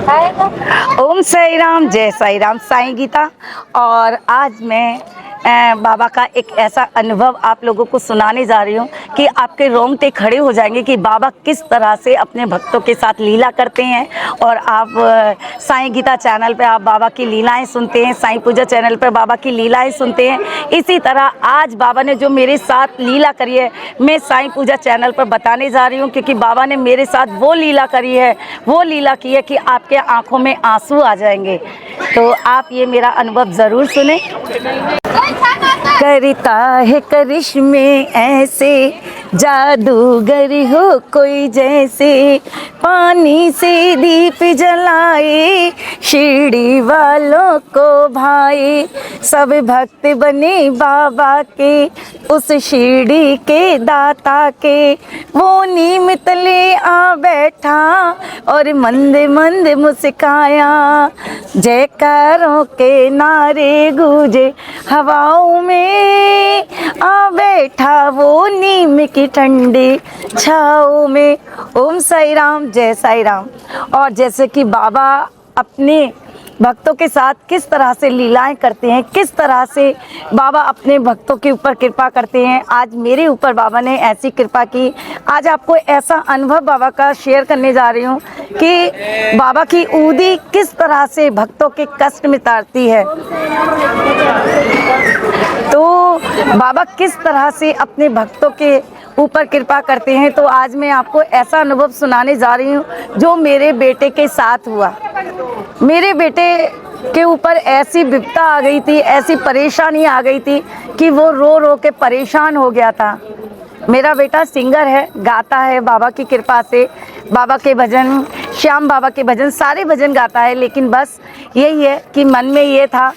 ओम साई राम, जय साई राम, साईं गीता। और आज मैं बाबा का एक ऐसा अनुभव आप लोगों को सुनाने जा रही हूँ कि आपके रोंगटे खड़े हो जाएंगे कि बाबा किस तरह से अपने भक्तों के साथ लीला करते हैं। और आप साईं गीता चैनल पे आप बाबा की लीलाएं सुनते हैं, साईं पूजा चैनल पर बाबा की लीलाएं सुनते हैं। इसी तरह आज बाबा ने जो मेरे साथ लीला करी है मैं साईं पूजा चैनल पर बताने जा रही हूँ, क्योंकि बाबा ने मेरे साथ वो लीला करी है, वो लीला की है कि आपके आंखों में आंसू आ जाएंगे। तो आप ये मेरा अनुभव ज़रूर सुने। करता है करिश्मे ऐसे, जादूगर हो कोई जैसे, पानी से दीप जलाए, शिरडी वालों को भाए, सब भक्त बने बाबा के, उस शिरडी के दाता के। वो नीम तले आ बैठा और मंद मंद मुस्काया, जयकारों के नारे गूंजे हवाओं में, आ बैठा वो नीम की ठंडी छाओं में। ओम साई राम, जय साई राम। और जैसे कि बाबा अपने भक्तों के साथ किस तरह से लीलाएं करते हैं, किस तरह से बाबा अपने भक्तों के ऊपर कृपा करते हैं, आज मेरे ऊपर बाबा ने ऐसी कृपा की। आज आपको ऐसा अनुभव बाबा का शेयर करने जा रही हूँ कि बाबा की ऊदी किस तरह से भक्तों के कष्ट मिटाती है। तो बाबा किस तरह से अपने भक्तों के ऊपर कृपा करते हैं। तो आज मैं आपको ऐसा अनुभव सुनाने जा रही हूँ जो मेरे बेटे के साथ हुआ। मेरे बेटे के ऊपर ऐसी विपदा आ गई थी, ऐसी परेशानी आ गई थी कि वो रो रो के परेशान हो गया था। मेरा बेटा सिंगर है, गाता है बाबा की कृपा से, बाबा के भजन, श्याम बाबा के भजन, सारे भजन गाता है। लेकिन बस यही है कि मन में ये था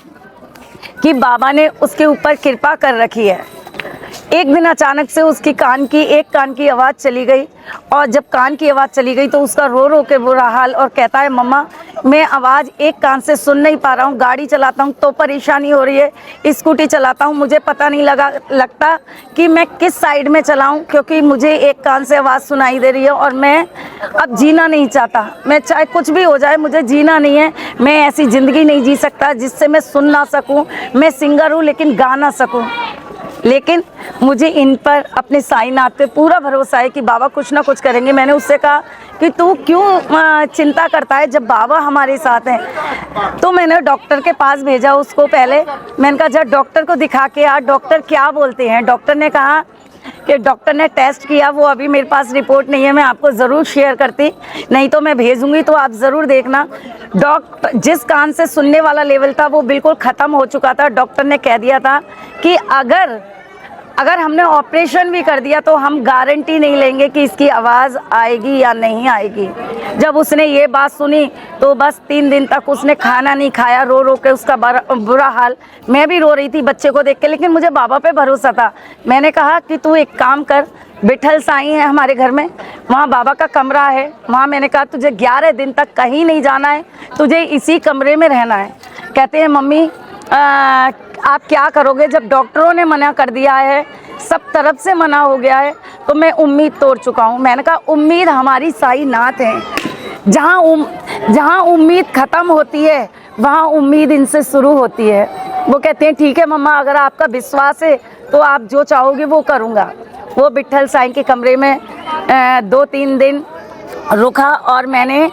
कि बाबा ने उसके ऊपर कृपा कर रखी है। एक दिन अचानक से उसकी एक कान की आवाज़ चली गई, और जब कान की आवाज़ चली गई तो उसका रो रो के बुरा हाल, और कहता है मम्मा मैं आवाज़ एक कान से सुन नहीं पा रहा हूँ, गाड़ी चलाता हूँ तो परेशानी हो रही है, स्कूटी चलाता हूँ मुझे पता नहीं लगता कि मैं किस साइड में चलाऊँ, क्योंकि मुझे एक कान से आवाज़ सुनाई दे रही है और मैं अब जीना नहीं चाहता। मैं चाहे कुछ भी हो जाए मुझे जीना नहीं है, मैं ऐसी ज़िंदगी नहीं जी सकता जिससे मैं सुन ना सकूँ। मैं सिंगर हूँ लेकिन गा ना सकूँ। लेकिन मुझे इन पर अपने साईनाथ पे पूरा भरोसा है कि बाबा कुछ ना कुछ करेंगे। मैंने उससे कहा कि तू क्यों चिंता करता है जब बाबा हमारे साथ हैं। तो मैंने डॉक्टर के पास भेजा उसको। पहले मैंने कहा जब डॉक्टर को दिखा के यार डॉक्टर क्या बोलते हैं। डॉक्टर ने कहा कि डॉक्टर ने टेस्ट किया, वो अभी मेरे पास रिपोर्ट नहीं है, मैं आपको ज़रूर शेयर करती, नहीं तो मैं भेजूंगी तो आप ज़रूर देखना। डॉक्टर जिस कान से सुनने वाला लेवल था वो बिल्कुल ख़त्म हो चुका था। डॉक्टर ने कह दिया था कि अगर हमने ऑपरेशन भी कर दिया तो हम गारंटी नहीं लेंगे कि इसकी आवाज़ आएगी या नहीं आएगी। जब उसने ये बात सुनी तो बस 3 दिन तक उसने खाना नहीं खाया, रो रो के उसका बुरा हाल। मैं भी रो रही थी बच्चे को देख के, लेकिन मुझे बाबा पे भरोसा था। मैंने कहा कि तू एक काम कर, विठल साईं है हमारे घर में, वहाँ बाबा का कमरा है, वहाँ मैंने कहा तुझे 11 दिन तक कहीं नहीं जाना है, तुझे इसी कमरे में रहना है। कहते हैं मम्मी आप क्या करोगे जब डॉक्टरों ने मना कर दिया है, सब तरफ से मना हो गया है, तो मैं उम्मीद तोड़ चुका हूँ। मैंने कहा उम्मीद हमारी साईनाथ है, जहाँ उम्मीद ख़त्म होती है वहाँ उम्मीद इनसे शुरू होती है। वो कहते हैं ठीक है मम्मा, अगर आपका विश्वास है तो आप जो चाहोगे वो करूँगा। वो विठल साईं के कमरे में 2-3 दिन रुका, और मैंने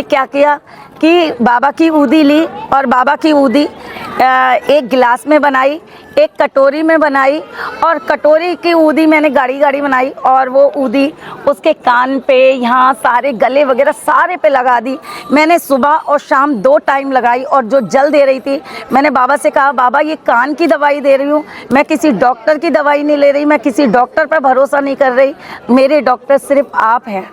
क्या किया कि बाबा की ऊदी ली, और बाबा की ऊदी एक गिलास में बनाई, एक कटोरी में बनाई, और कटोरी की ऊदी मैंने गाढ़ी बनाई, और वो ऊदी उसके कान पे, यहाँ सारे गले वगैरह सारे पे लगा दी। मैंने सुबह और शाम 2 टाइम लगाई, और जो जल दे रही थी मैंने बाबा से कहा बाबा ये कान की दवाई दे रही हूँ, मैं किसी डॉक्टर की दवाई नहीं ले रही, मैं किसी डॉक्टर पर भरोसा नहीं कर रही, मेरे डॉक्टर सिर्फ आप हैं।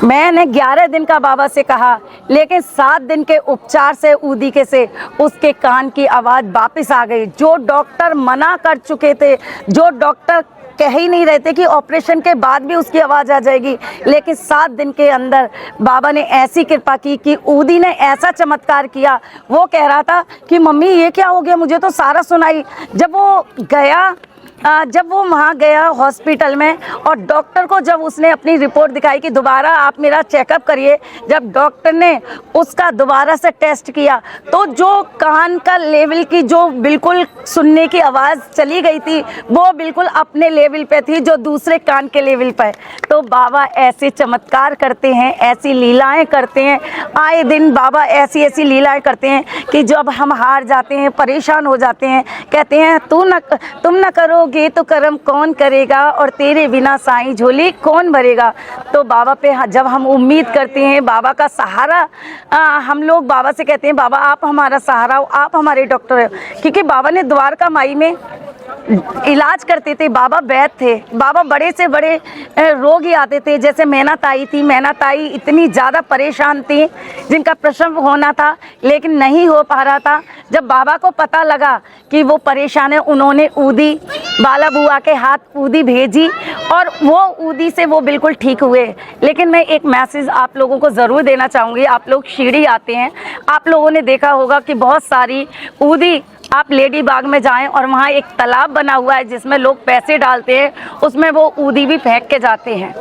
मैंने 11 दिन का बाबा से कहा, लेकिन 7 दिन के उपचार से ऊदी के से उसके कान की आवाज़ वापस आ गई। जो डॉक्टर मना कर चुके थे, जो डॉक्टर कह ही नहीं रहे थे कि ऑपरेशन के बाद भी उसकी आवाज़ आ जाएगी, लेकिन 7 दिन के अंदर बाबा ने ऐसी कृपा की कि ऊदी ने ऐसा चमत्कार किया। वो कह रहा था कि मम्मी ये क्या हो गया, मुझे तो सारा सुनाई। जब वो गया जब वो वहाँ गया हॉस्पिटल में और डॉक्टर को जब उसने अपनी रिपोर्ट दिखाई कि दोबारा आप मेरा चेकअप करिए, जब डॉक्टर ने उसका दोबारा से टेस्ट किया तो जो कान का लेवल की जो बिल्कुल सुनने की आवाज़ चली गई थी वो बिल्कुल अपने लेवल पे थी जो दूसरे कान के लेवल पे। तो बाबा ऐसे चमत्कार करते हैं, ऐसी लीलाएं करते हैं, आए दिन बाबा ऐसी ऐसी लीलाएं करते हैं कि जब हम हार जाते हैं, परेशान हो जाते हैं, कहते हैं तुम न करोगे तो कर्म कौन करेगा और तेरे बिना साईं झोली कौन भरेगा। तो बाबा पे जब हम उम्मीद करते हैं, बाबा का सहारा, हम लोग बाबा से कहते हैं बाबा आप हमारा सहारा हो, आप हमारे डॉक्टर हो, क्योंकि बाबा ने द्वारका माई में इलाज करते थे। बाबा वैद्य थे, बाबा बड़े से बड़े रोग ही आते थे। जैसे मैना ताई थी, मैना ताई इतनी ज़्यादा परेशान थी जिनका प्रसव होना था लेकिन नहीं हो पा रहा था। जब बाबा को पता लगा कि वो परेशान है, उन्होंने ऊदी, बाला बुआ के हाथ ऊदी भेजी और वो ऊदी से वो बिल्कुल ठीक हुए। लेकिन मैं एक मैसेज आप लोगों को ज़रूर देना चाहूँगी। आप लोग शिरडी आते हैं, आप लोगों ने देखा होगा कि बहुत सारी ऊदी, आप लेडी बाग में जाएं और वहाँ एक तालाब बना हुआ है जिसमें लोग पैसे डालते हैं, उसमें वो ऊदी भी फेंक के जाते हैं।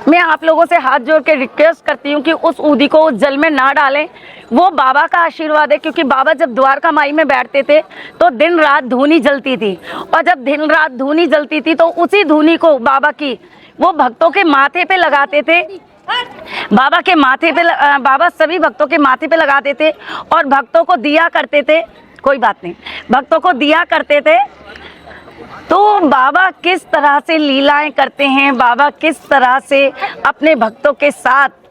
मैं आप लोगों से हाथ जोड़ के रिक्वेस्ट करती हूँ कि उस ऊदी को जल में ना डालें, वो बाबा का आशीर्वाद है। क्योंकि बाबा जब द्वारका माई में बैठते थे तो दिन रात धूनी जलती थी, और जब दिन रात धूनी जलती थी तो उसी धूनी को बाबा की वो भक्तों के माथे पे लगाते थे। बाबा के माथे पे बाबा सभी भक्तों के माथे पे लगाते थे और भक्तों को दिया करते थे। कोई बात नहीं, भक्तों को दिया करते थे। तो बाबा किस तरह से लीलाएं करते हैं, बाबा किस तरह से अपने भक्तों के साथ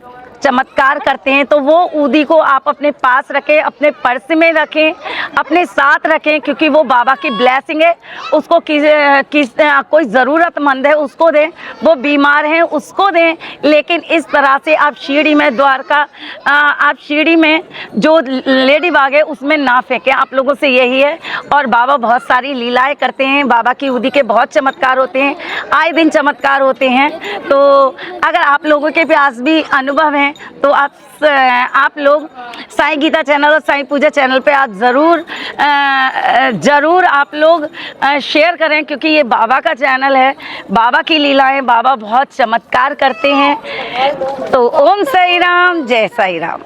चमत्कार करते हैं। तो वो ऊदी को आप अपने पास रखें, अपने पर्स में रखें, अपने साथ रखें, क्योंकि वो बाबा की ब्लेसिंग है। उसको कोई ज़रूरतमंद है उसको दें, वो बीमार हैं उसको दें। लेकिन इस तरह से आप शिरडी में द्वारका, आप शिरडी में जो लेडी बाग है उसमें ना फेंकें, आप लोगों से यही है। और बाबा बहुत सारी लीलाएं करते हैं, बाबा की ऊदी के बहुत चमत्कार होते हैं, आए दिन चमत्कार होते हैं। तो अगर आप लोगों के पास भी अनुभव हैं तो आप लोग साईं गीता चैनल और साईं पूजा चैनल पे आप ज़रूर आप लोग शेयर करें, क्योंकि ये बाबा का चैनल है। बाबा की लीलाएं, बाबा बहुत चमत्कार करते हैं। तो ओम साई राम, जय साई राम।